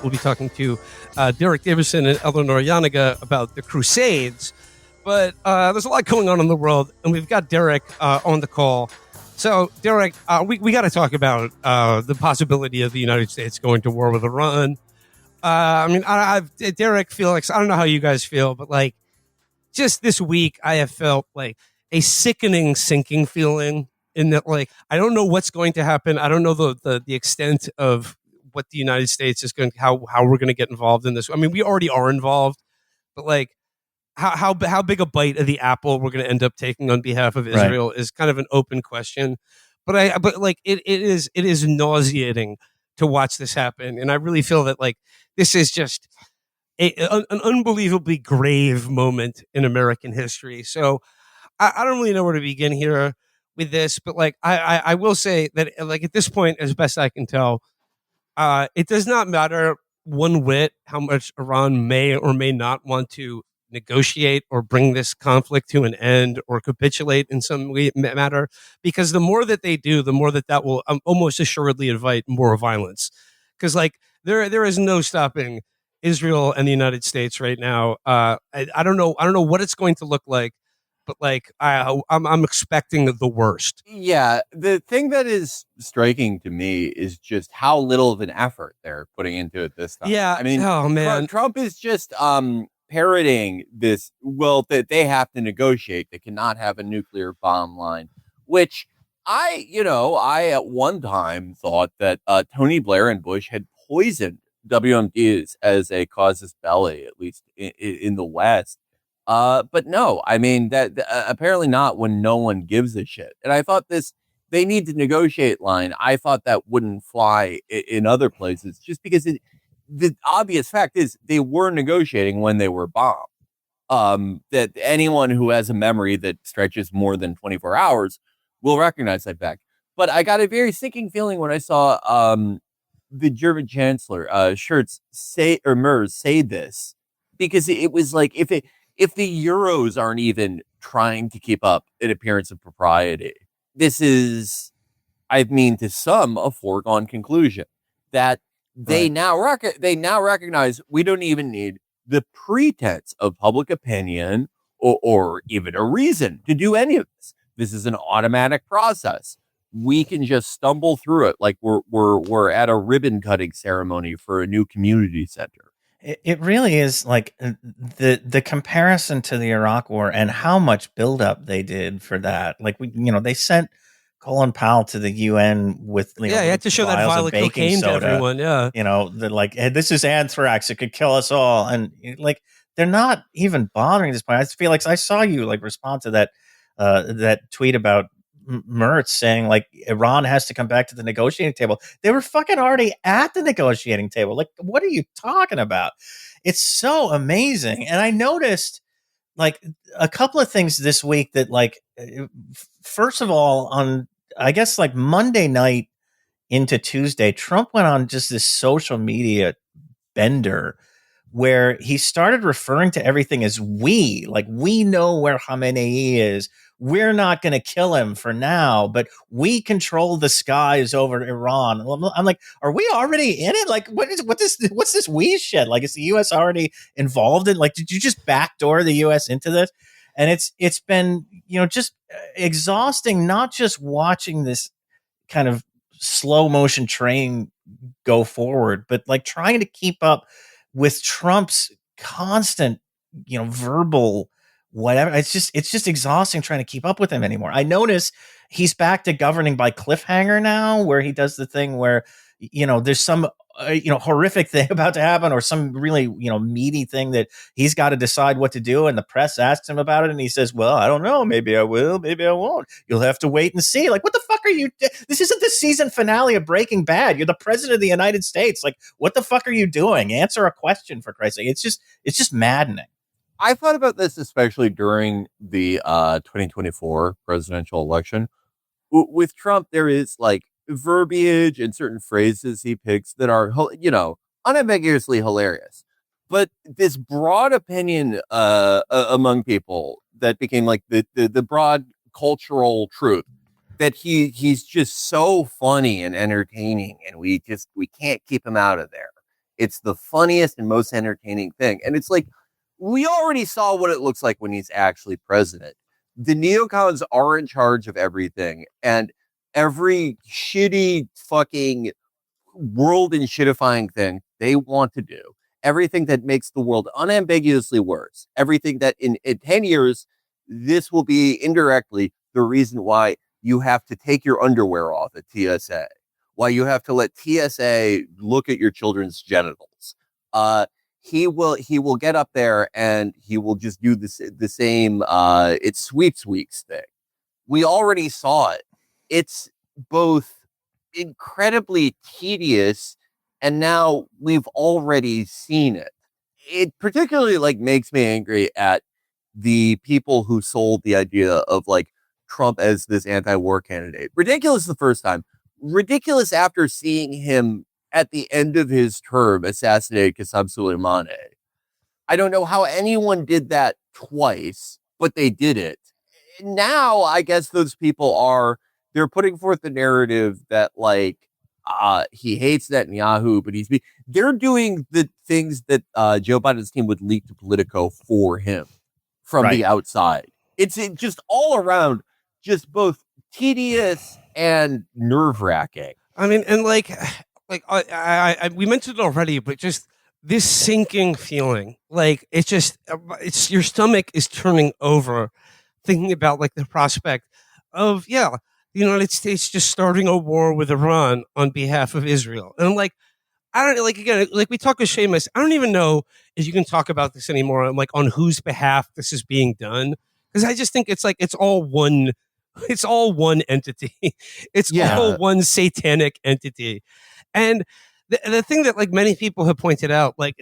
We'll be talking to Derek Davison and Eleanor Janega about the Crusades. But there's a lot going on in the world, and we've got Derek on the call. So, Derek, we got to talk about the possibility of the United States going to war with Iran. Derek, Felix, I don't know how you guys feel, but like just this week, I have felt like a sickening, sinking feeling in that, like, I don't know what's going to happen. I don't know the extent of what the United States is going to, how we're going to get involved in this. I mean, we already are involved, but like, how big a bite of the apple we're going to end up taking on behalf of Israel is kind of an open question. But it is nauseating to watch this happen, and I really feel that like this is just an unbelievably grave moment in American history. So I don't really know where to begin here with this, but like I will say that like at this point, as best I can tell, it does not matter one whit how much Iran may or may not want to negotiate or bring this conflict to an end or capitulate in some way matter, because the more that they do, the more that will almost assuredly invite more violence. Because like there is no stopping Israel and the United States right now. I don't know what it's going to look like, but like I'm expecting the worst. Yeah, the thing that is striking to me is just how little of an effort they're putting into it this time. Yeah, I mean, oh man, Trump is just parroting this. Well, that they have to negotiate. They cannot have a nuclear bomb line, which I at one time thought that Tony Blair and Bush had poisoned WMDs as a casus belli, at least in the West. But no, I mean that apparently not when no one gives a shit. And I thought they need to negotiate line. I thought that wouldn't fly in other places just because the obvious fact is they were negotiating when they were bombed. That anyone who has a memory that stretches more than 24 hours will recognize that fact. But I got a very sinking feeling when I saw the German Chancellor Merz say this, because it was like if the Euros aren't even trying to keep up an appearance of propriety, this is, I mean, to some, a foregone conclusion that they now recognize we don't even need the pretense of public opinion or even a reason to do any of this. This is an automatic process. We can just stumble through it like we're at a ribbon cutting ceremony for a new community center. It really is like the comparison to the Iraq War and how much buildup they did for that. Like they sent Colin Powell to the UN with you had to show that vial of cocaine soda, to everyone. Yeah, they're like, hey, this is anthrax; it could kill us all. And like they're not even bothering at this point. I feel like I saw you like respond to that tweet about Merz saying like Iran has to come back to the negotiating table. They were fucking already at the negotiating table. Like, what are you talking about? It's so amazing. And I noticed like a couple of things this week that like, first of all, on I guess like Monday night into Tuesday, Trump went on just this social media bender where he started referring to everything as we, like we know where Khamenei is. We're not going to kill him for now, but we control the skies over Iran. I'm like, are we already in it? Like, what's this we shit? Like, is the U.S. already involved in? Like, did you just backdoor the U.S. into this? And it's been just exhausting, not just watching this kind of slow motion train go forward, but like trying to keep up with Trump's constant, verbal whatever. It's just exhausting trying to keep up with him anymore. I notice he's back to governing by cliffhanger now, where he does the thing where, there's some, horrific thing about to happen or some really, meaty thing that he's got to decide what to do. And the press asks him about it. And he says, well, I don't know. Maybe I will. Maybe I won't. You'll have to wait and see. Like, what the fuck are you? This isn't the season finale of Breaking Bad. You're the president of the United States. Like, what the fuck are you doing? Answer a question, for Christ's sake. It's just maddening. I thought about this especially during the 2024 presidential election. With Trump, there is like verbiage and certain phrases he picks that are, unambiguously hilarious. But this broad opinion among people that became like the broad cultural truth that he's just so funny and entertaining, and we can't keep him out of there. It's the funniest and most entertaining thing. And it's like, we already saw what it looks like when he's actually president. The neocons are in charge of everything, and every shitty fucking world and shitifying thing they want to do, everything that makes the world unambiguously worse, everything that in 10 years, this will be indirectly the reason why you have to take your underwear off at TSA, why you have to let TSA look at your children's genitals. He will get up there and he will just do the same it's sweeps weeks thing. We already saw it. It's both incredibly tedious, and now we've already seen it. It particularly like makes me angry at the people who sold the idea of like Trump as this anti-war candidate. Ridiculous the first time. Ridiculous after seeing him at the end of his term assassinate Qasem Soleimani. I don't know how anyone did that twice, but they did it. Now, I guess those people they're putting forth the narrative that like he hates Netanyahu, but they're doing the things that Joe Biden's team would leak to Politico for him from the outside. It's just all around, just both tedious and nerve-wracking. I mean, and like we mentioned it already, but just this sinking feeling, like it's your stomach is turning over, thinking about like the prospect of the United States just starting a war with Iran on behalf of Israel, and I'm like, I don't like again, like we talk with Seamus. I don't even know if you can talk about this anymore. I'm like on whose behalf this is being done, because I just think it's like it's all one entity. It's all one satanic entity, and the thing that like many people have pointed out, like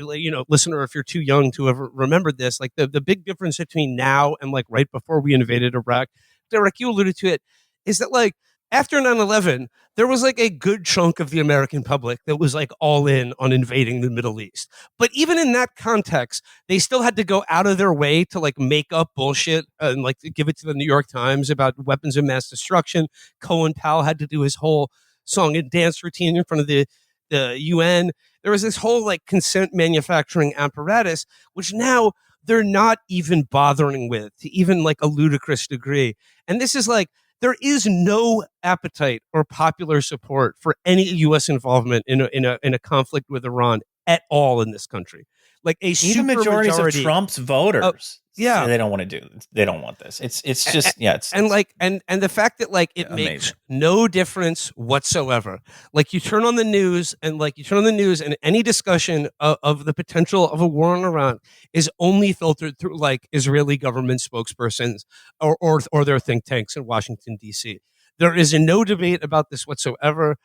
listener, if you're too young to have remembered this, like the big difference between now and like right before we invaded Iraq, Derek, you alluded to it, is that like after 9/11, there was like a good chunk of the American public that was like all in on invading the Middle East. But even in that context, they still had to go out of their way to like make up bullshit and like give it to the New York Times about weapons of mass destruction. Colin Powell had to do his whole song and dance routine in front of the UN. There was this whole like consent manufacturing apparatus, which now they're not even bothering with to even like a ludicrous degree. And this is like, there is no appetite or popular support for any U.S. involvement in a conflict with Iran at all in this country. Like even majorities of Trump's voters, they don't want to do. They don't want this. It's just and the fact that like it makes no difference whatsoever. Like you turn on the news and any discussion of the potential of a war in Iran is only filtered through like Israeli government spokespersons or their think tanks in Washington D.C. There is no debate about this whatsoever.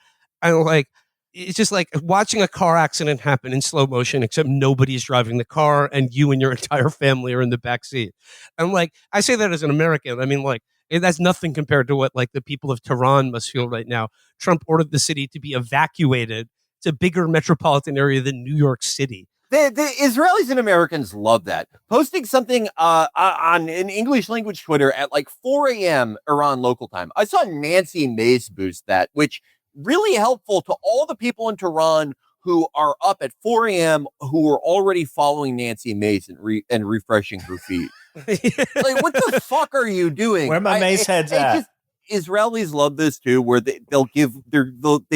And like, it's just like watching a car accident happen in slow motion, except nobody's driving the car and you and your entire family are in the back seat. And like, I say that as an American. I mean, like, that's nothing compared to what like the people of Tehran must feel right now. Trump ordered the city to be evacuated. It's a bigger metropolitan area than New York City. The Israelis and Americans love that. Posting something on an English language Twitter at like 4 a.m. Iran local time. I saw Nancy Mace boost that, which really helpful to all the people in Tehran who are up at 4 a.m. who are already following Nancy Mace and refreshing her feed. Like, what the fuck are you doing? Where my Mace heads at? Israelis love this too, where they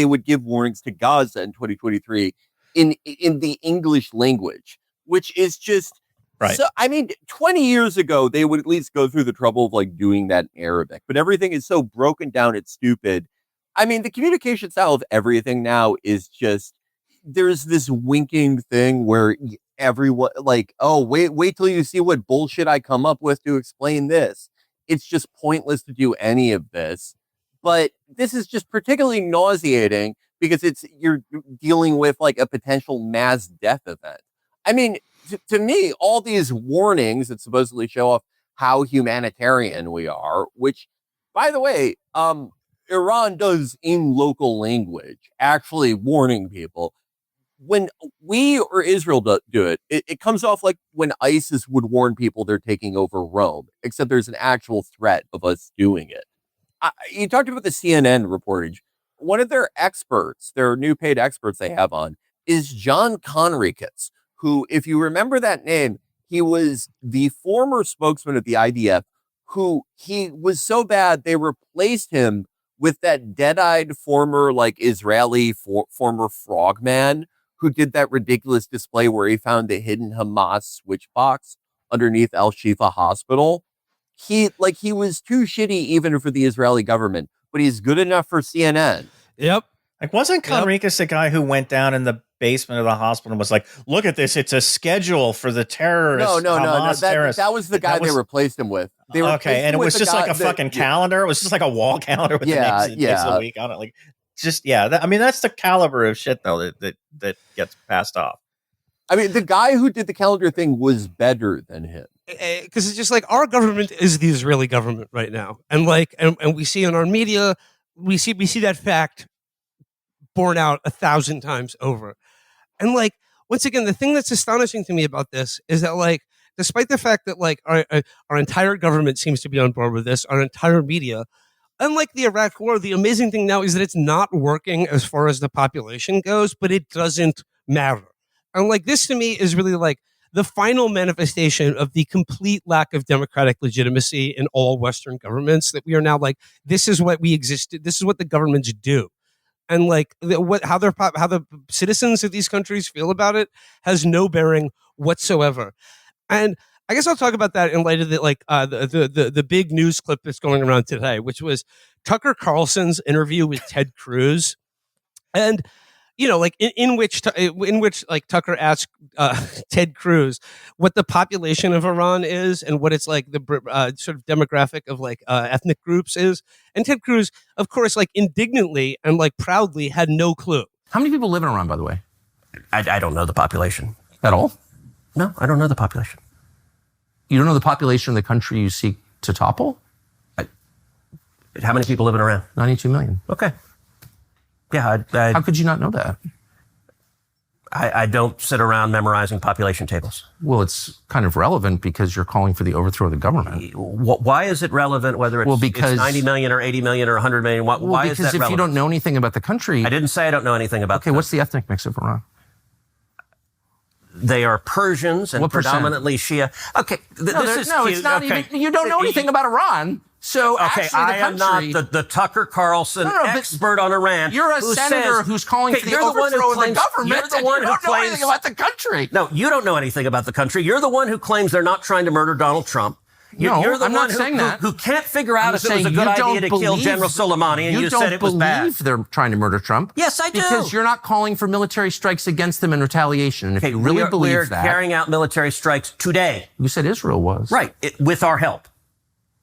would give warnings to Gaza in 2023 in the English language, which is just right. So, I mean, 20 years ago, they would at least go through the trouble of like doing that in Arabic, but everything is so broken down, it's stupid. I mean, the communication style of everything now is just, there's this winking thing where everyone like, oh, wait till you see what bullshit I come up with to explain this. It's just pointless to do any of this. But this is just particularly nauseating because you're dealing with like a potential mass death event. I mean, to me, all these warnings that supposedly show off how humanitarian we are, which, by the way, Iran does in local language, actually warning people. When we or Israel do it, it comes off like when ISIS would warn people they're taking over Rome, except there's an actual threat of us doing it. You talked about the CNN reportage. One of their experts, their new paid experts they have on, is John Conricus, who, if you remember that name, he was the former spokesman of the IDF, who he was so bad they replaced him with that dead-eyed former Israeli former frogman who did that ridiculous display where he found the hidden Hamas switch box underneath Al-Shifa Hospital. He was too shitty even for the Israeli government, but he's good enough for CNN. Yep. Like, wasn't Conricus the guy who went down in the basement of the hospital and was like, look at this, it's a schedule for the terrorists. No. That was the guy they replaced him with. Okay, and it was just like a fucking calendar. It was just like a wall calendar with the days of the week on it. Like, just, that's the caliber of shit, though, that gets passed off. I mean, the guy who did the calendar thing was better than him. Because it's just like our government is the Israeli government right now. And and we see in our media, we see that fact borne out 1,000 times over. And once again, the thing that's astonishing to me about this is that despite the fact that our entire government seems to be on board with this, our entire media, unlike the Iraq War, the amazing thing now is that it's not working as far as the population goes, but it doesn't matter. And this to me is really the final manifestation of the complete lack of democratic legitimacy in all Western governments, that we are now this is what we existed. This is what the governments do. And how the citizens of these countries feel about it has no bearing whatsoever. And I guess I'll talk about that in light of the big news clip that's going around today, which was Tucker Carlson's interview with Ted Cruz, and in which Tucker asked Ted Cruz what the population of Iran is and what it's the sort of demographic of ethnic groups is, and Ted Cruz, of course, indignantly and proudly had no clue. How many people live in Iran, by the way? I don't know the population at all. No, I don't know the population. You don't know the population of the country you seek to topple? How many people live in Iran? 92 million. Okay. Yeah. How could you not know that? I don't sit around memorizing population tables. Well, it's kind of relevant because you're calling for the overthrow of the government. Why is it relevant whether it's 90 million or 80 million or 100 million? Why is that relevant? Because if you don't know anything about the country... I didn't say I don't know anything about Okay, what's the ethnic mix of Iran? They are Persians and what predominantly Shia. Okay, it's not even... You don't know anything about Iran. So okay, I am not the Tucker Carlson expert on Iran. You're a senator who's calling for the overthrow of the government. You're the one who don't know anything about the country. No, you don't know anything about the country. You're the one who claims they're not trying to murder Donald Trump. You're the I'm one not saying that. Who can't figure out if it was a good idea to kill General Soleimani, and you said it was bad. You don't believe they're trying to murder Trump. Yes, I do. Because you're not calling for military strikes against them in retaliation. And if you really believe that... We're carrying out military strikes today. You said Israel was. Right, with our help.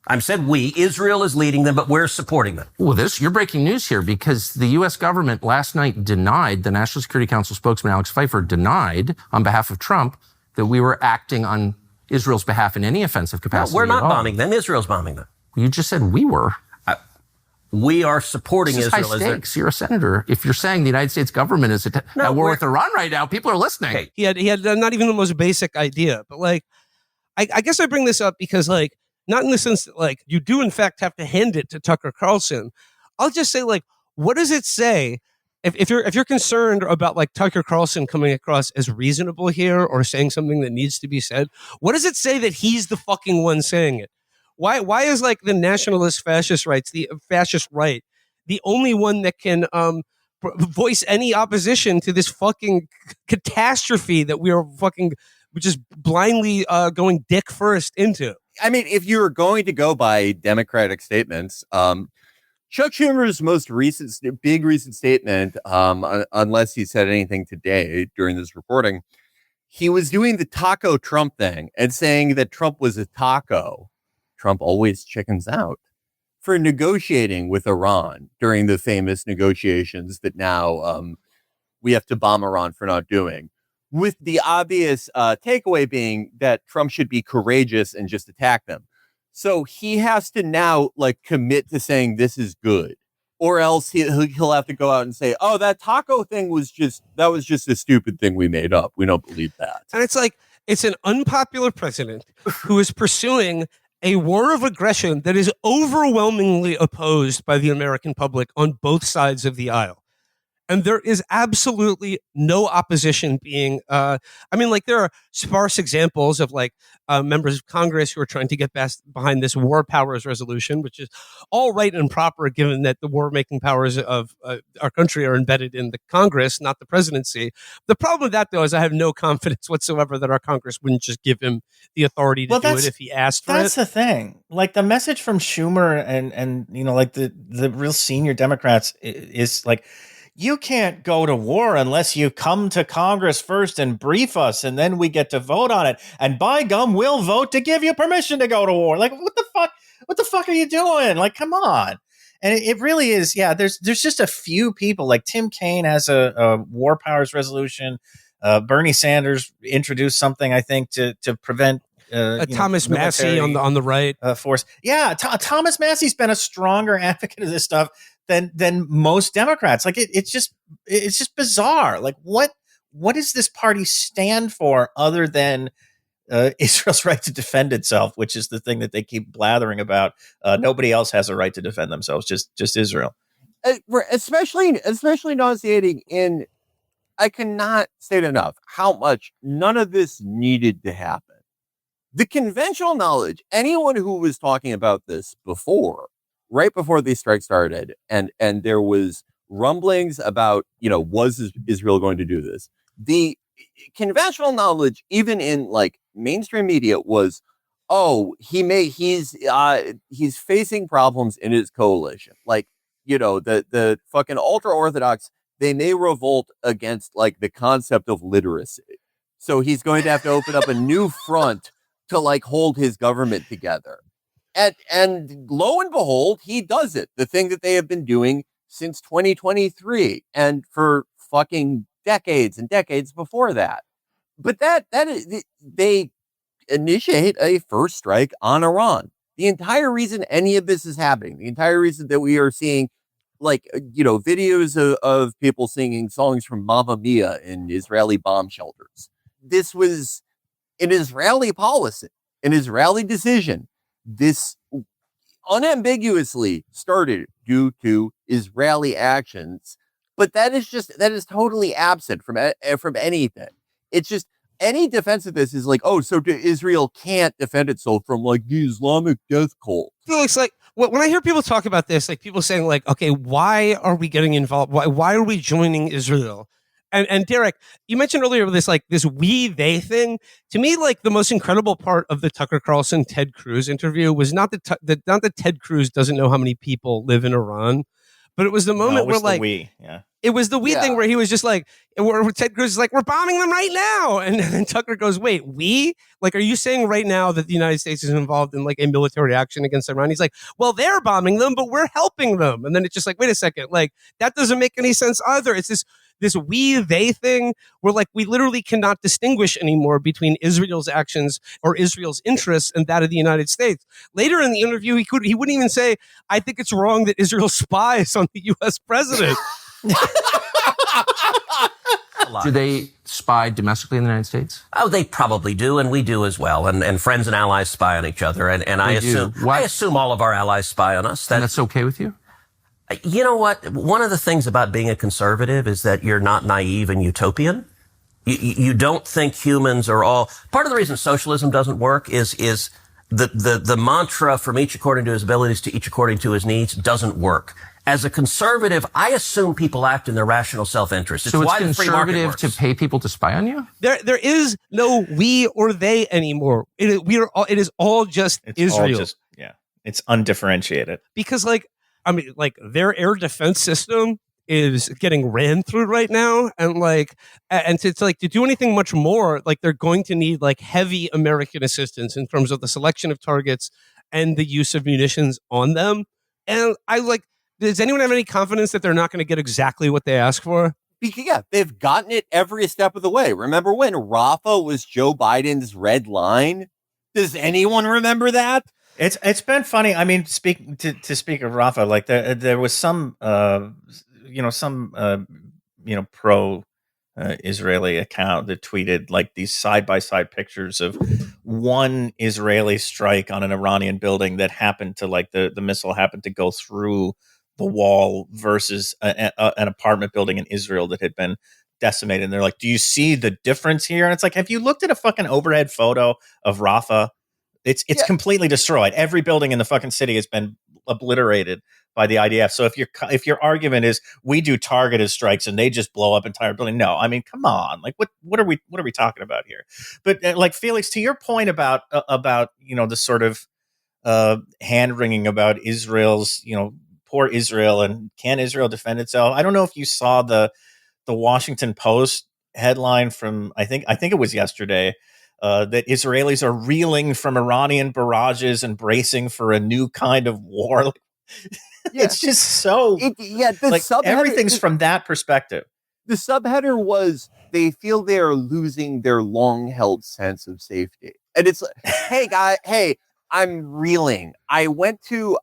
I said we. Israel is leading them, but we're supporting them. Well, you're breaking news here because the U.S. government last night denied, the National Security Council spokesman Alex Pfeiffer denied on behalf of Trump that we were acting on Israel's behalf in any offensive capacity. No, we're not bombing them. Israel's bombing them. You just said we were. We are supporting Israel. High stakes. You're a senator. If you're saying the United States government is at war with Iran right now, people are listening. Okay. He had not even the most basic idea, but I guess I bring this up because not in the sense that you do in fact have to hand it to Tucker Carlson. I'll just say what does it say if you're concerned about Tucker Carlson coming across as reasonable here or saying something that needs to be said? What does it say that he's the fucking one saying it? Why is the nationalist fascist rights, the fascist right, the only one that can voice any opposition to this fucking catastrophe that we are fucking just blindly going dick first into? I mean, if you were going to go by Democratic statements, Chuck Schumer's most recent statement, unless he said anything today during this reporting, he was doing the taco Trump thing and saying that Trump was a taco. Trump always chickens out for negotiating with Iran during the famous negotiations that now we have to bomb Iran for not doing. With the obvious takeaway being that Trump should be courageous and just attack them. So he has to now commit to saying this is good, or else he'll have to go out and say, oh, that taco thing was just a stupid thing we made up. We don't believe that. And it's an unpopular president who is pursuing a war of aggression that is overwhelmingly opposed by the American public on both sides of the aisle. And there is absolutely no opposition being, there are sparse examples of members of Congress who are trying to get behind this war powers resolution, which is all right and proper given that the war making powers of our country are embedded in the Congress, not the presidency. The problem with that, though, is I have no confidence whatsoever that our Congress wouldn't just give him the authority to do it if he asked for it. That's the thing. Like the message from Schumer and like the real senior Democrats is like, you can't go to war unless you come to Congress first and brief us, and then we get to vote on it. And by gum, we'll vote to give you permission to go to war. Like, what the fuck? What the fuck are you doing? Like, come on. And it really is. Yeah, there's just a few people. Like Tim Kaine has a war powers resolution. Bernie Sanders introduced something, I think, to prevent Thomas Massey on the right force. Yeah, Thomas Massey's been a stronger advocate of this stuff than most Democrats. Like it's just bizarre. Like what does this party stand for other than Israel's right to defend itself, which is the thing that they keep blathering about? Nobody else has a right to defend themselves, just Israel. Especially nauseating in, I cannot state enough how much none of this needed to happen. The conventional knowledge, anyone who was talking about this before, right before the strike started, and there was rumblings about, was Israel going to do this? The conventional knowledge, even in like mainstream media, was, he's facing problems in his coalition. Like, the fucking ultra orthodox, they may revolt against like the concept of literacy. So he's going to have to open up a new front to like hold his government together. And lo and behold, he does it. The thing that they have been doing since 2023 and for fucking decades and decades before that. But that is, they initiate a first strike on Iran. The entire reason any of this is happening, the entire reason that we are seeing videos of people singing songs from Mamma Mia in Israeli bomb shelters. This was an Israeli policy, an Israeli decision. This unambiguously started due to Israeli actions, but that is totally absent from anything. It's just any defense of this is like, so Israel can't defend itself from like the Islamic death cult. Felix, like when I hear people talk about this, like people saying like, okay, why are we getting involved? Why are we joining Israel? And Derek, you mentioned earlier this we they thing. To me, like the most incredible part of the Tucker Carlson Ted Cruz interview was not that Ted Cruz doesn't know how many people live in Iran, but it was the moment where like it was the we thing where he was just like, where Ted Cruz is like, we're bombing them right now, and then Tucker goes, wait, we? Like, are you saying right now that the United States is involved in like a military action against Iran? He's like, well, they're bombing them, but we're helping them. And then it's just like, wait a second, like that doesn't make any sense either. It's this we-they thing where like we literally cannot distinguish anymore between Israel's actions or Israel's interests and that of the United States. Later in the interview, he wouldn't even say, I think it's wrong that Israel spies on the U.S. president. Do they spy domestically in the United States? Oh, they probably do, and we do as well. And friends and allies spy on each other. And I assume all of our allies spy on us. And that's okay with you? You know what? One of the things about being a conservative is that you're not naive and utopian. You don't think humans are all... Part of the reason socialism doesn't work is the mantra from each according to his abilities to each according to his needs doesn't work. As a conservative, I assume people act in their rational self-interest. So it's conservative to pay people to spy on you? There is no we or they anymore. It is all just Israel. It's undifferentiated. Because their air defense system is getting ran through right now, and to do anything much more, like they're going to need like heavy American assistance in terms of the selection of targets and the use of munitions on them. And does anyone have any confidence that they're not going to get exactly what they ask for? Yeah, they've gotten it every step of the way. Remember when Rafah was Joe Biden's red line? Does anyone remember that? It's been funny. I mean, speak of Rafah, like there was some pro Israeli account that tweeted like these side by side pictures of one Israeli strike on an Iranian building that happened to the missile happened to go through the wall versus an apartment building in Israel that had been decimated. And they're like, do you see the difference here? And it's like, have you looked at a fucking overhead photo of Rafah? It's completely destroyed. Every building in the fucking city has been obliterated by the IDF. So if your argument is we do targeted strikes and they just blow up entire building, no, I mean, come on, like what are we talking about here? But like Felix, to your point about the sort of hand wringing about Israel's poor Israel and can Israel defend itself? I don't know if you saw the Washington Post headline from I think it was yesterday. That Israelis are reeling from Iranian barrages and bracing for a new kind of war. It's just so everything's from that perspective. The subheader was they feel they are losing their long-held sense of safety. And it's like, hey, guy, hey, I'm reeling. I went to,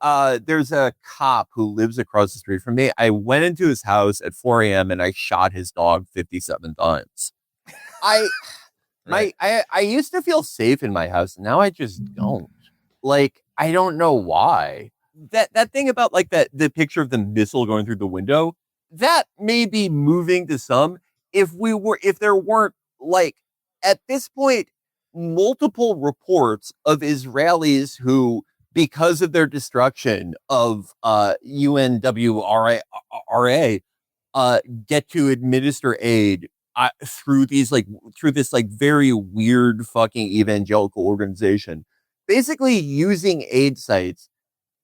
there's a cop who lives across the street from me. I went into his house at 4 a.m. and I shot his dog 57 times. I used to feel safe in my house. Now I just don't. Like, I don't know why. That thing about like the picture of the missile going through the window, that may be moving to some. If there weren't like at this point multiple reports of Israelis who, because of their destruction of UNWRA, get to administer aid through this very weird fucking evangelical organization, basically using aid sites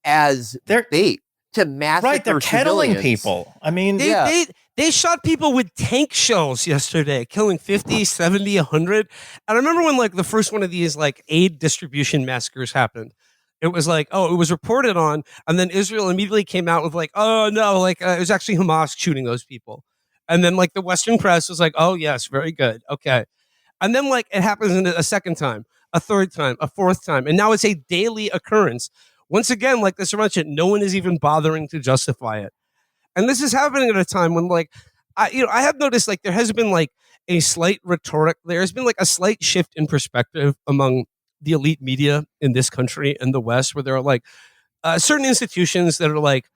as bait to massacre right, they're kettling civilians. people. I mean, they shot people with tank shells yesterday, killing 50, 70, 100. And I remember when like the first one of these like aid distribution massacres happened. It was like, it was reported on, and then Israel immediately came out with like, oh no, like it was actually Hamas shooting those people. And then like the Western press was like, oh yes, very good, okay. And then like it happens a second time, a third time, a fourth time, and now it's a daily occurrence. Once again, like this mentioned, no one is even bothering to justify it. And this is happening at a time when like, I have noticed like there has been like a slight rhetoric. There's been like a slight shift in perspective among the elite media in this country and the West, where there are like certain institutions that are like,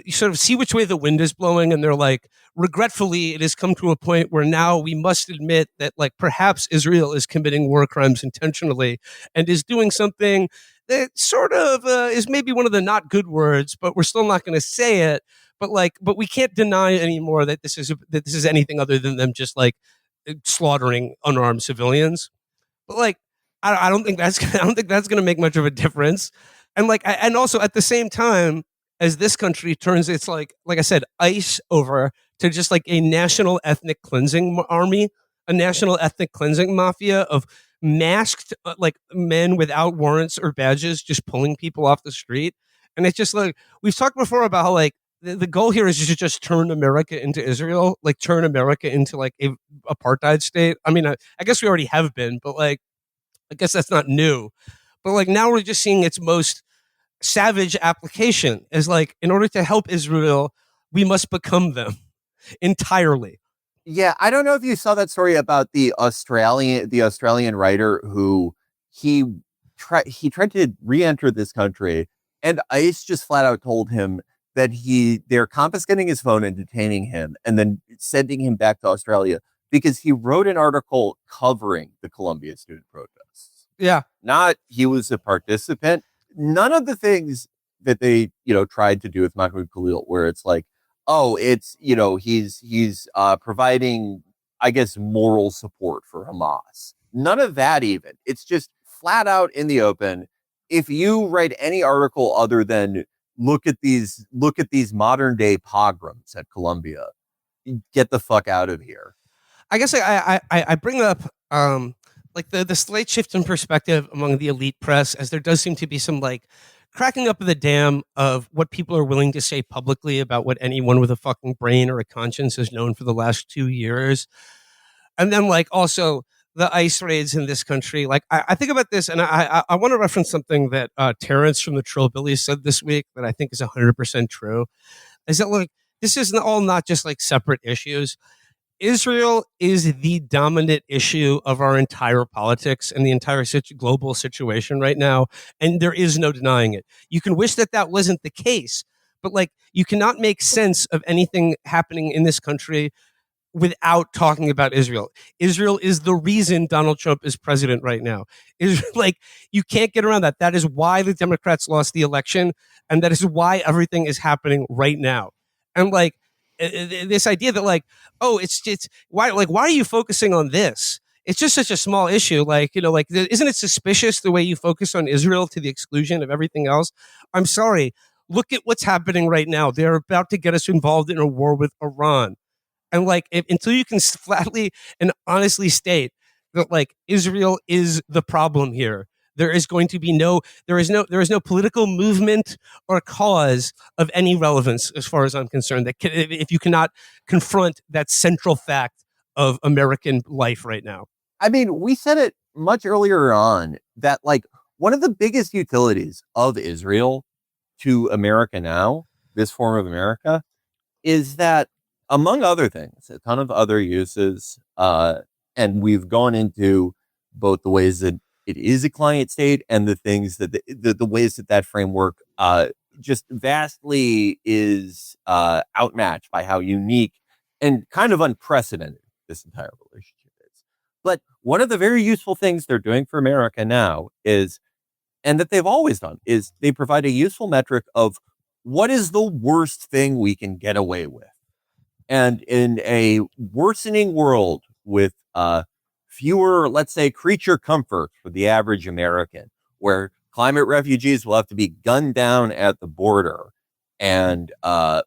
you sort of see which way the wind is blowing, and they're like, regretfully, it has come to a point where now we must admit that like perhaps Israel is committing war crimes intentionally and is doing something that sort of is maybe one of the not good words, but we're still not going to say it. But we can't deny anymore that this is anything other than them just like slaughtering unarmed civilians. But like, I don't think that's going to make much of a difference. And like, and also at the same time, as this country turns its like I said, ICE over to just like a national ethnic cleansing army, a national ethnic cleansing mafia of masked like men without warrants or badges just pulling people off the street. And it's just like, we've talked before about how like the goal here is to just turn America into Israel, like turn America into like a apartheid state. I mean, I guess we already have been, but like, I guess that's not new. But like now we're just seeing its most savage application as like, in order to help Israel, we must become them entirely. Yeah, I don't know if you saw that story about the Australian writer who he tried to re-enter this country, and ICE just flat out told him that they're confiscating his phone and detaining him and then sending him back to Australia because he wrote an article covering the Columbia student protests. Yeah. Not he was a participant. None of the things that they, tried to do with Mahmoud Khalil, where it's like, oh, it's, he's providing, I guess, moral support for Hamas. None of that even. It's just flat out in the open. If you write any article other than look at these modern day pogroms at Columbia, get the fuck out of here. I guess I bring up like the slight shift in perspective among the elite press, as there does seem to be some like cracking up of the dam of what people are willing to say publicly about what anyone with a fucking brain or a conscience has known for the last 2 years. And then like also the ICE raids in this country. Like I think about this, and I want to reference something that Terrence from the Trillbillies said this week that I think is 100% true, is that like this is all not just like separate issues. Israel is the dominant issue of our entire politics and the entire global situation right now, and there is no denying it. You can wish that wasn't the case, but like you cannot make sense of anything happening in this country without talking about Israel. Israel is the reason Donald Trump is president right now. Is like you can't get around that. That is why the Democrats lost the election, and that is why everything is happening right now. And like this idea that like, oh, it's why are you focusing on this? It's just such a small issue. Like, like, isn't it suspicious the way you focus on Israel to the exclusion of everything else? I'm sorry. Look at what's happening right now. They're about to get us involved in a war with Iran. And like, until you can flatly and honestly state that like Israel is the problem here, there is no political movement or cause of any relevance, as far as I'm concerned, that if you cannot confront that central fact of American life right now. I mean, we said it much earlier on that like one of the biggest utilities of Israel to America now, this form of America, is that, among other things, a ton of other uses, and we've gone into both the ways that it is a client state and the things that the ways that framework just vastly is outmatched by how unique and kind of unprecedented this entire relationship is. But one of the very useful things they're doing for America now is, and that they've always done, is they provide a useful metric of what is the worst thing we can get away with. And in a worsening world with fewer, let's say, creature comforts for the average American, where climate refugees will have to be gunned down at the border, and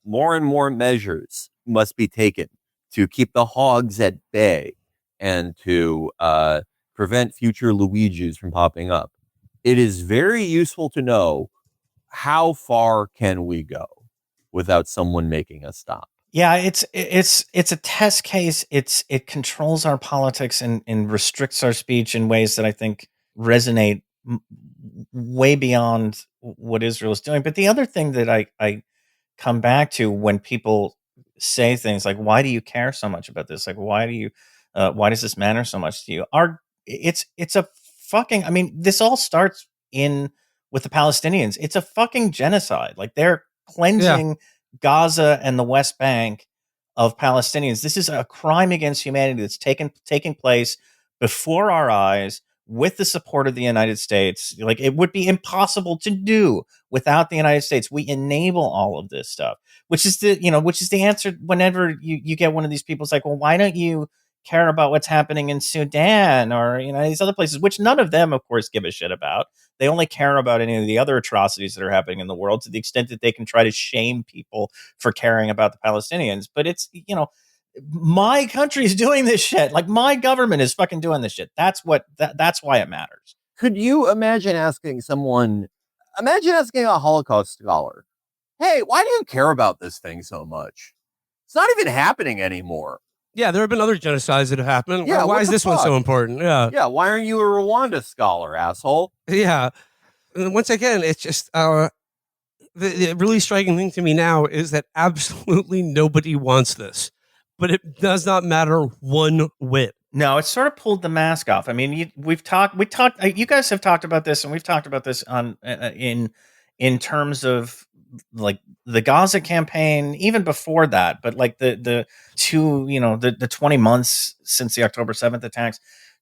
more measures must be taken to keep the hogs at bay and to prevent future Luigis from popping up. It is very useful to know how far can we go without someone making us stop. Yeah, it's a test case. It controls our politics and restricts our speech in ways that I think resonate way beyond what Israel is doing. But the other thing that I come back to when people say things like, "Why do you care so much about this? Like, why does this matter so much to you?" It's a fucking. I mean, this all starts with the Palestinians. It's a fucking genocide. Like they're cleansing Gaza and the West Bank of Palestinians. This is a crime against humanity that's taking place before our eyes with the support of the United States. Like it would be impossible to do without the United States. We enable all of this stuff, which is the answer whenever you get one of these people. It's like, well, why don't you care about what's happening in Sudan or these other places, which none of them, of course, give a shit about. They only care about any of the other atrocities that are happening in the world to the extent that they can try to shame people for caring about the Palestinians. But it's, my country is doing this shit. Like my government is fucking doing this shit. That's why it matters. Could you imagine asking a Holocaust scholar, hey, why do you care about this thing so much? It's not even happening anymore. Yeah, there have been other genocides that have happened. Yeah, why is this one so important? Yeah. Yeah, why aren't you a Rwanda scholar, asshole? Yeah. And once again, it's just the really striking thing to me now is that absolutely nobody wants this, but it does not matter one whit. No, it sort of pulled the mask off. I mean, you guys have talked about this, and we've talked about this on in terms of like the Gaza campaign, even before that, but like the 20 months since the October 7th attacks,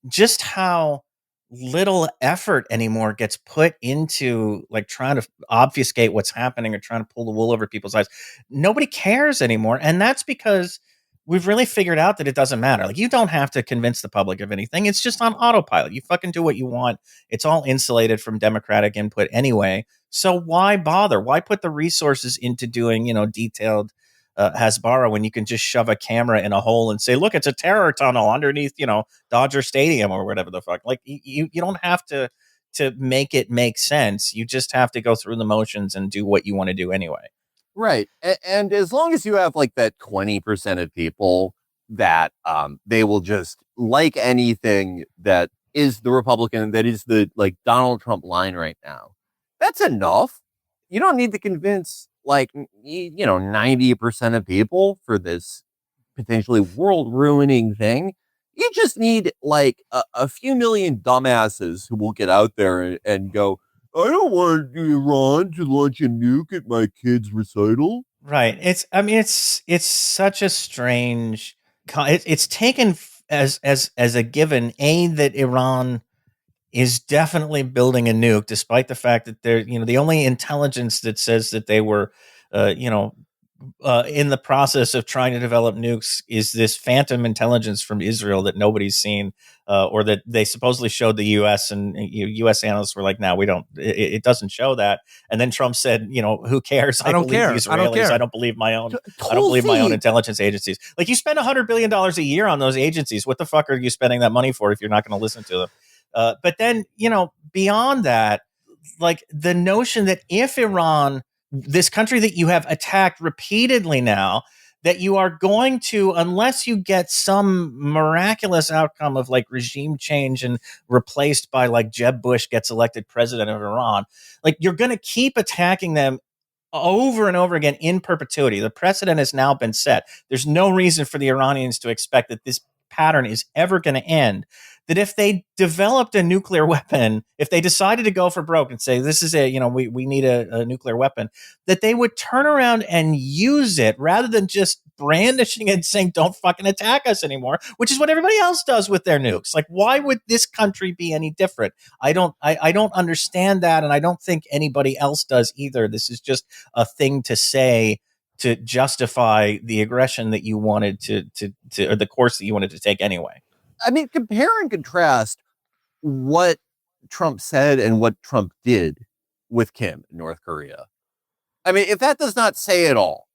just how little effort anymore gets put into like trying to obfuscate what's happening or trying to pull the wool over people's eyes. Nobody cares anymore. And that's because we've really figured out that it doesn't matter. Like you don't have to convince the public of anything. It's just on autopilot. You fucking do what you want. It's all insulated from democratic input anyway. So why bother? Why put the resources into doing, detailed Hasbara when you can just shove a camera in a hole and say, look, it's a terror tunnel underneath, Dodger Stadium or whatever the fuck. Like you don't have to make it make sense. You just have to go through the motions and do what you want to do anyway. Right. And as long as you have like that 20% of people that they will just like anything that is the Republican, that is the like Donald Trump line right now, that's enough. You don't need to convince 90% of people for this potentially world ruining thing. You just need like a few million dumbasses who will get out there and go, I don't want Iran to launch a nuke at my kid's recital. Right. It's such a strange. It's taken as a given that Iran is definitely building a nuke, despite the fact that they're the only intelligence that says that they were, uh, you know, in the process of trying to develop nukes is this phantom intelligence from Israel that nobody's seen, or that they supposedly showed the U.S. and U.S. analysts were like, "No, we don't. It doesn't show that." And then Trump said, "Who cares? I don't believe care. the Israelis. I don't care. I don't believe my own. I don't believe my own intelligence agencies. Like, you spend $100 billion a year on those agencies. What the fuck are you spending that money for if you're not going to listen to them?" But then, beyond that, like the notion that if Iran, this country that you have attacked repeatedly now, that you are going to, unless you get some miraculous outcome of like regime change and replaced by like Jeb Bush gets elected president of Iran, like you're going to keep attacking them over and over again in perpetuity. The precedent has now been set. There's no reason for the Iranians to expect that this pattern is ever going to end. That if they developed a nuclear weapon, if they decided to go for broke and say, this is we need a nuclear weapon, that they would turn around and use it rather than just brandishing it and saying, don't fucking attack us anymore, which is what everybody else does with their nukes. Like, why would this country be any different? I don't understand that. And I don't think anybody else does either. This is just a thing to say to justify the aggression that you wanted to or the course that you wanted to take anyway. I mean, compare and contrast what Trump said and what Trump did with Kim in North Korea. I mean, if that does not say it all,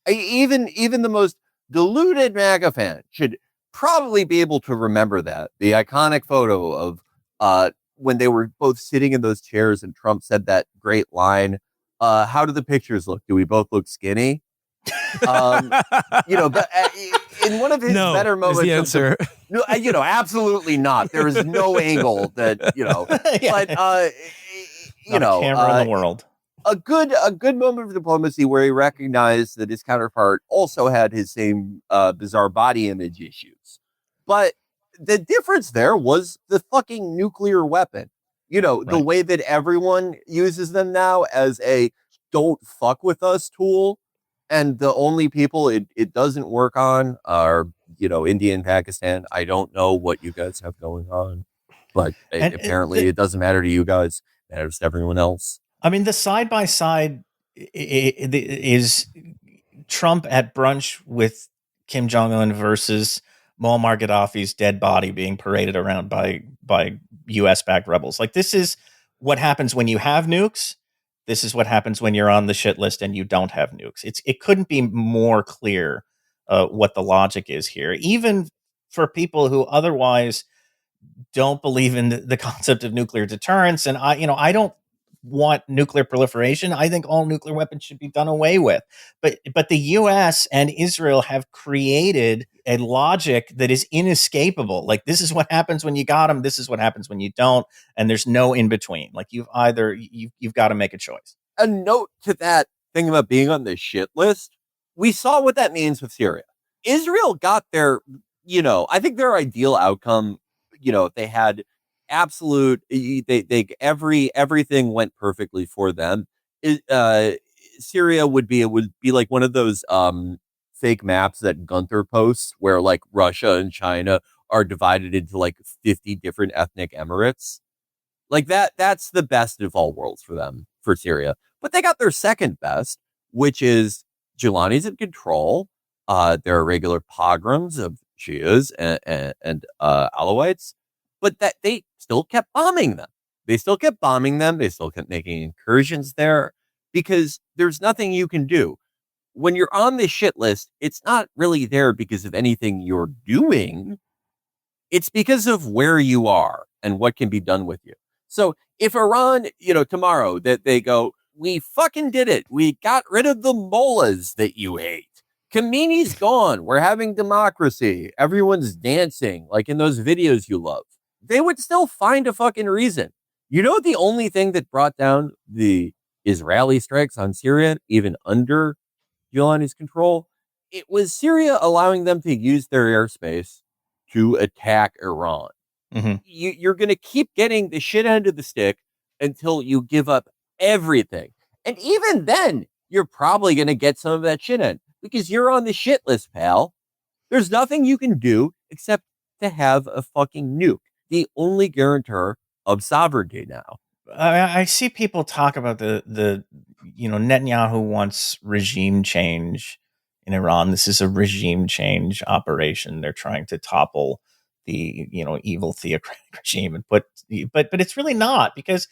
even the most deluded MAGA fan should probably be able to remember that. The iconic photo of when they were both sitting in those chairs and Trump said that great line, how do the pictures look? Do we both look skinny? But in one of his better moments, the answer. Absolutely not. There is no angle that, Yeah. but Not a camera in the world. A good moment of diplomacy where he recognized that his counterpart also had his same bizarre body image issues. But the difference there was the fucking nuclear weapon. The way that everyone uses them now as a don't fuck with us tool. And the only people it doesn't work on are, India and Pakistan. I don't know what you guys have going on, but apparently it doesn't matter to you guys. It matters to everyone else. I mean, the side by side is Trump at brunch with Kim Jong-un versus Muammar Gaddafi's dead body being paraded around by U.S.-backed rebels. Like, this is what happens when you have nukes. This is what happens when you're on the shit list and you don't have nukes. It couldn't be more clear what the logic is here, even for people who otherwise don't believe in the concept of nuclear deterrence. And I don't want nuclear proliferation. I think all nuclear weapons should be done away with. But the U.S. and Israel have created a logic that is inescapable. Like, this is what happens when you got them. This is what happens when you don't. And there's no in between. Like, you've got to make a choice. A note to that thing about being on the shit list. We saw what that means with Syria. Israel got their, I think their ideal outcome, they had absolute, everything went perfectly for them. Syria would be like one of those fake maps that Gunther posts where like Russia and China are divided into like 50 different ethnic emirates. Like that's the best of all worlds for them, for Syria. But they got their second best, which is Giuliani's in control. There are regular pogroms of Shias and Alawites, but that they still kept bombing them. They still kept making incursions there because there's nothing you can do. When you're on the shit list, it's not really there because of anything you're doing. It's because of where you are and what can be done with you. So if Iran, tomorrow that they go, we fucking did it. We got rid of the mullahs that you hate. Khomeini's gone. We're having democracy. Everyone's dancing like in those videos you love. They would still find a fucking reason. The only thing that brought down the Israeli strikes on Syria, even under Giuliani's control, it was Syria allowing them to use their airspace to attack Iran. Mm-hmm. You're going to keep getting the shit end of the stick until you give up everything. And even then, you're probably going to get some of that shit in because you're on the shit list, pal. There's nothing you can do except to have a fucking nuke, the only guarantor of sovereignty now. I see people talk about the Netanyahu wants regime change in Iran. This is a regime change operation. They're trying to topple the evil theocratic regime and but it's really not, because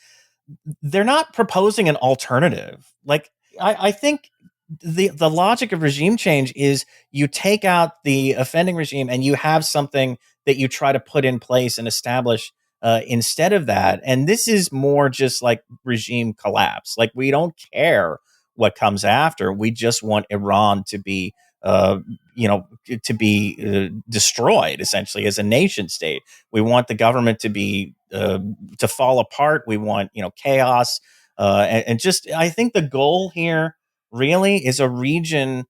they're not proposing an alternative. Like I think the logic of regime change is you take out the offending regime and you have something that you try to put in place and establish instead of that. And this is more just like regime collapse. Like, we don't care what comes after. We just want Iran to be destroyed, essentially, as a nation state. We want the government to be to fall apart. We want chaos, and just, I think the goal here really is a region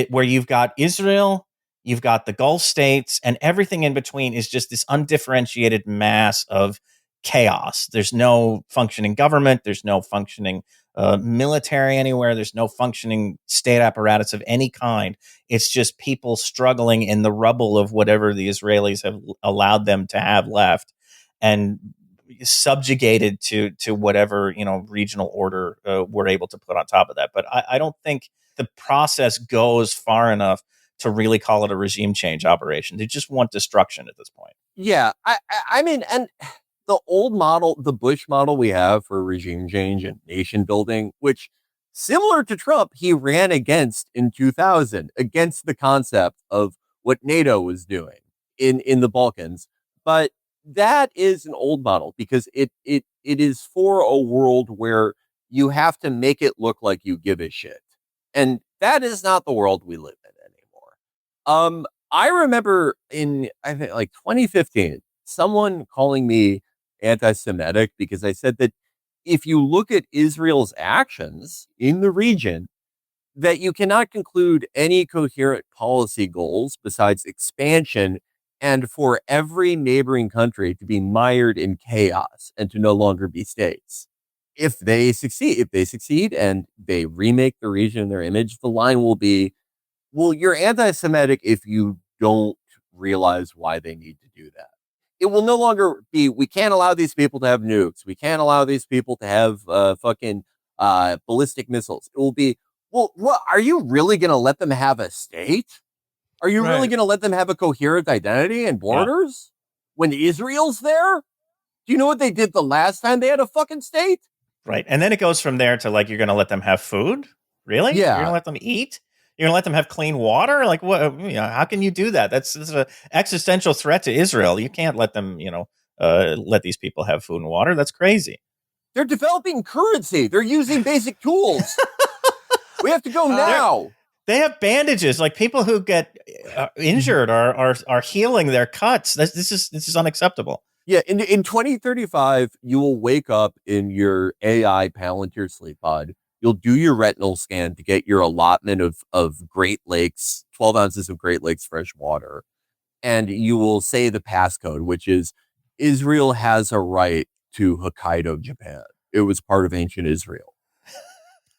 where you've got Israel, you've got the Gulf states, and everything in between is just this undifferentiated mass of chaos. There's no functioning government. There's no functioning military anywhere. There's no functioning state apparatus of any kind. It's just people struggling in the rubble of whatever the Israelis have allowed them to have left, and subjugated to whatever regional order we're able to put on top of that. But I don't think the process goes far enough to really call it a regime change operation. They just want destruction at this point. Yeah, I mean, and the old model, the Bush model we have for regime change and nation building, which, similar to Trump, he ran against in 2000, against the concept of what NATO was doing in the Balkans. But that is an old model because it is for a world where you have to make it look like you give a shit. And that is not the world we live in anymore. I remember in, I think, like 2015, someone calling me anti-Semitic because I said that if you look at Israel's actions in the region, that you cannot conclude any coherent policy goals besides expansion, and for every neighboring country to be mired in chaos and to no longer be states. If they succeed and they remake the region in their image, the line will be, well, you're anti-Semitic if you don't realize why they need to do that. It will no longer be, we can't allow these people to have nukes. We can't allow these people to have fucking ballistic missiles. It will be, well, what, are you really going to let them have a state? Are you really going to let them have a coherent identity and borders when Israel's there? Do you know what they did the last time they had a fucking state? Right. And then it goes from there to, like, you're going to let them have food? Really? Yeah. You're going to let them eat? You're going to let them have clean water? Like, what? How can you do that? That's an existential threat to Israel. You can't let them, let these people have food and water. That's crazy. They're developing currency. They're using basic tools. We have to go now. They have bandages. Like, people who get injured are healing their cuts. This is unacceptable. Yeah, in 2035, you will wake up in your AI Palantir sleep pod. You'll do your retinal scan to get your allotment of Great Lakes, 12 ounces of Great Lakes fresh water. And you will say the passcode, which is, Israel has a right to Hokkaido, Japan. It was part of ancient Israel.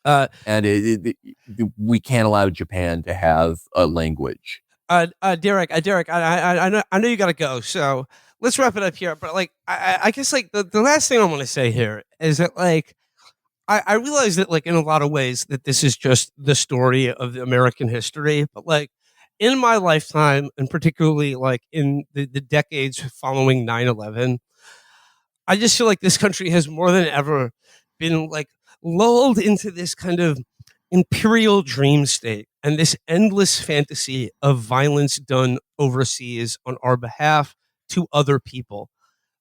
And we can't allow Japan to have a language. Derek, I know you got to go, so let's wrap it up here. But like, I guess like the last thing I want to say here is that like, I realize that like in a lot of ways that this is just the story of the American history, but like in my lifetime, and particularly like in the decades following 9/11, I just feel like this country has more than ever been like lulled into this kind of imperial dream state and this endless fantasy of violence done overseas on our behalf to other people.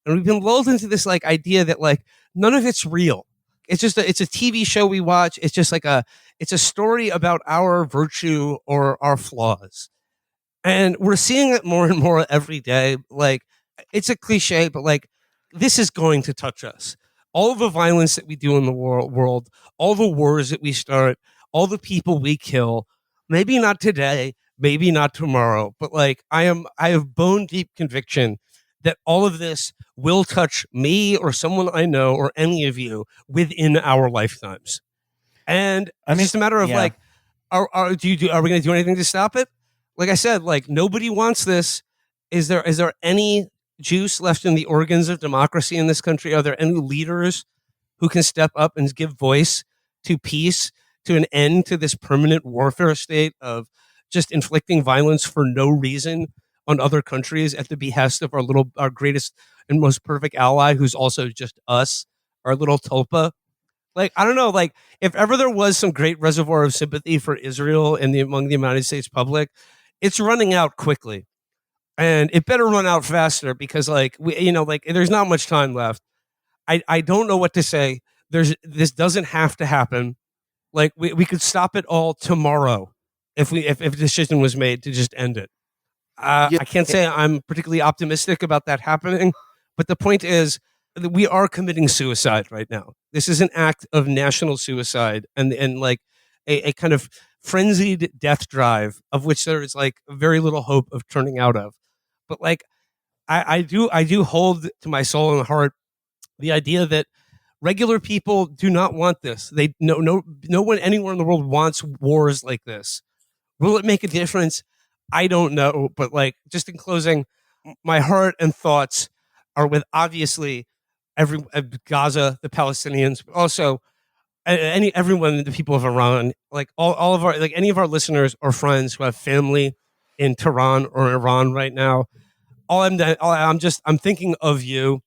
And we've been lulled into this like idea that like none of it's real. It's just it's a TV show we watch. It's just like it's a story about our virtue or our flaws. And we're seeing it more and more every day. Like, it's a cliche, but like, this is going to touch us. All the violence that we do in the world, all the wars that we start, all the people we kill, maybe not today, maybe not tomorrow, but like, I have bone deep conviction that all of this will touch me or someone I know or any of you within our lifetimes. And it's just a matter of like, are we going to do anything to stop it? Like I said, like nobody wants this. Is there any juice left in the organs of democracy in this country? Are there any leaders who can step up and give voice to peace, to an end to this permanent warfare state of just inflicting violence for no reason on other countries at the behest of our greatest and most perfect ally, who's also just us, our little tulpa? Like, I don't know, like if ever there was some great reservoir of sympathy for Israel among the United States public, it's running out quickly. And it better run out faster because like there's not much time left. I don't know what to say. This doesn't have to happen. Like we could stop it all tomorrow if a decision was made to just end it. I can't say I'm particularly optimistic about that happening, but the point is that we are committing suicide right now. This is an act of national suicide and like a kind of frenzied death drive of which there is like very little hope of turning out of. But like I do hold to my soul and heart the idea that regular people do not want this. No one anywhere in the world wants wars like this. Will it make a difference? I don't know. But like, just in closing, my heart and thoughts are with obviously Gaza, the Palestinians, but also everyone, the people of Iran, like all of our, like any of our listeners or friends who have family in Tehran or Iran right now. I'm thinking of you,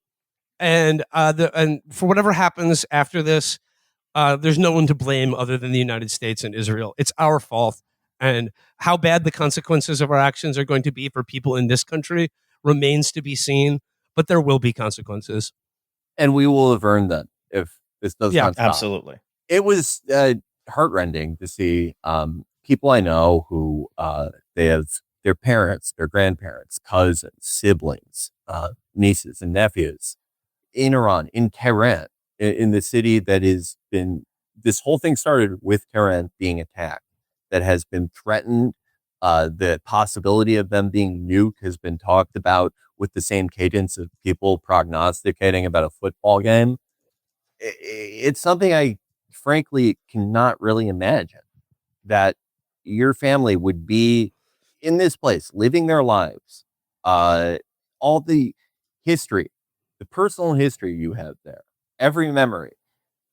and for whatever happens after this, there's no one to blame other than the United States and Israel. It's our fault. And how bad the consequences of our actions are going to be for people in this country remains to be seen, but there will be consequences. And we will have earned them if this does not stop. Absolutely. It was heartrending to see people I know who they have their parents, their grandparents, cousins, siblings, nieces and nephews in Iran, in Tehran, in the city that has been, this whole thing started with Tehran being attacked, that has been threatened. The possibility of them being nuked has been talked about with the same cadence of people prognosticating about a football game. It's something I frankly cannot really imagine, that your family would be in this place, living their lives, all the history, the personal history you have there, every memory,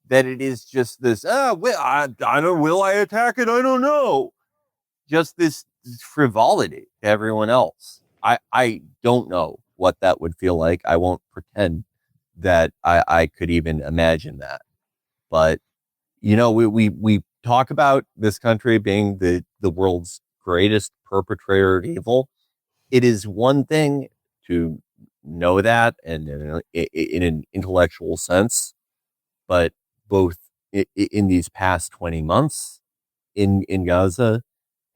that it is just this, I don't, will I attack it? I don't know. Just this frivolity to everyone else. I don't know what that would feel like. I won't pretend that I could even imagine that. But, you know, we talk about this country being the world's greatest perpetrator of evil. It is one thing to know that and in an intellectual sense, but both in these past 20 months in Gaza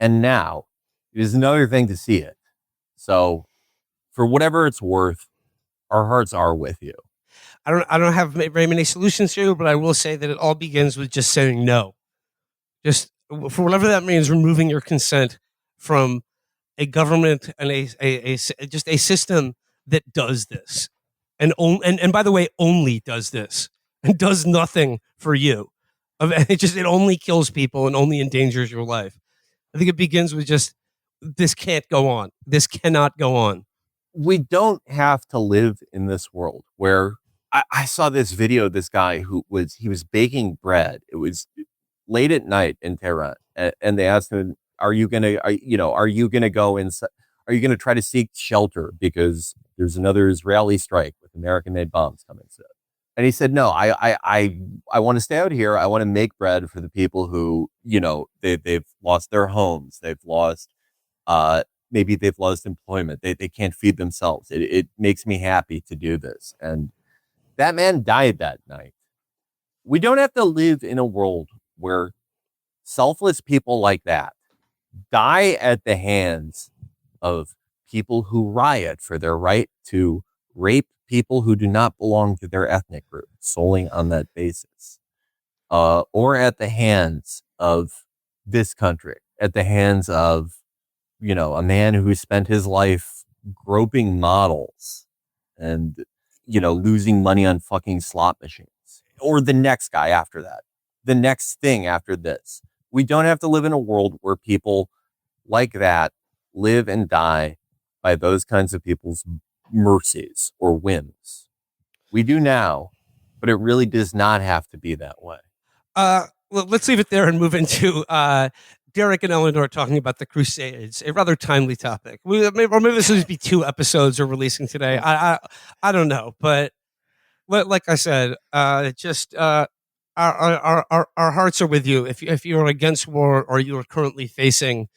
and now, it is another thing to see it. So for whatever it's worth, our hearts are with you. I don't have very many solutions here, but I will say that it all begins with just saying no. Just for whatever that means, removing your consent from a government and just a system that does this, and by the way, only does this and does nothing for you. It only kills people and only endangers your life. I think it begins with just, this can't go on. This cannot go on. We don't have to live in this world where I saw this video, this guy he was baking bread. It was late at night in Tehran. And they asked him, are you going to go inside? Are you going to try to seek shelter because there's another Israeli strike with American-made bombs coming soon? And he said, no, I want to stay out here. I want to make bread for the people who, they've lost their homes. They've lost, maybe they've lost employment. They can't feed themselves. It makes me happy to do this. And that man died that night. We don't have to live in a world where selfless people like that die at the hands of people who riot for their right to rape people who do not belong to their ethnic group solely on that basis, or at the hands of this country, at the hands of, a man who spent his life groping models and, losing money on fucking slot machines. Or the next guy after that. The next thing after this. We don't have to live in a world where people like that live and die by those kinds of people's mercies or whims. We do now, but it really does not have to be that way. Well, let's leave it there and move into Derek and Eleanor talking about the Crusades, a rather timely topic. Or maybe this would be 2 episodes we're releasing today. I don't know, but like I said, just our hearts are with you. If you're against war or you are currently facing,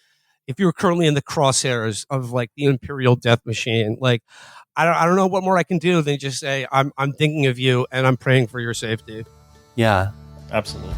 if you're currently in the crosshairs of like the imperial death machine, like I don't know what more I can do than just say I'm thinking of you and I'm praying for your safety. Yeah, Absolutely.